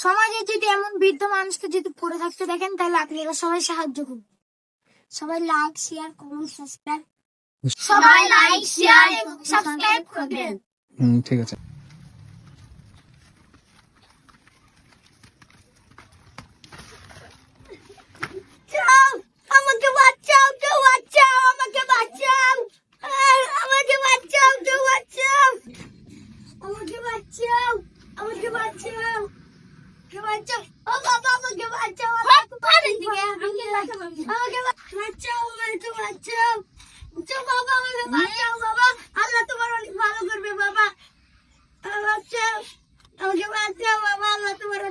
সমাজে যদি এমন বৃদ্ধ মানুষকে যদি পড়ে থাকতে দেখেন তাহলে আপনারা সবাই সাহায্য করুন। সবাই লাইক শেয়ার কমেন্ট সাবস্ক্রাইব সবাই লাইক শেয়ার এবং সাবস্ক্রাইব করবেন। ঠিক আছে। আমাকে বাঁচাও, কেউ বাঁচাও, আমাকে বাঁচাও, আমাকে বাঁচাও, কেউ বাঁচাও, আমাকে বাঁচাও, আমাকে বাঁচাও, কেউ বাঁচাও, ও বাবা আমাকে বাঁচাও, আমাকে বাঁচাও, আমাকে বাঁচাও, বাবা আমাকে বাঁচাও, বাবা আল্লাহ তোমার অনেক ভালো করবে, বাবা বাঁচাও, আমাকে বাঁচাও, বাবা আল্লাহ তোমার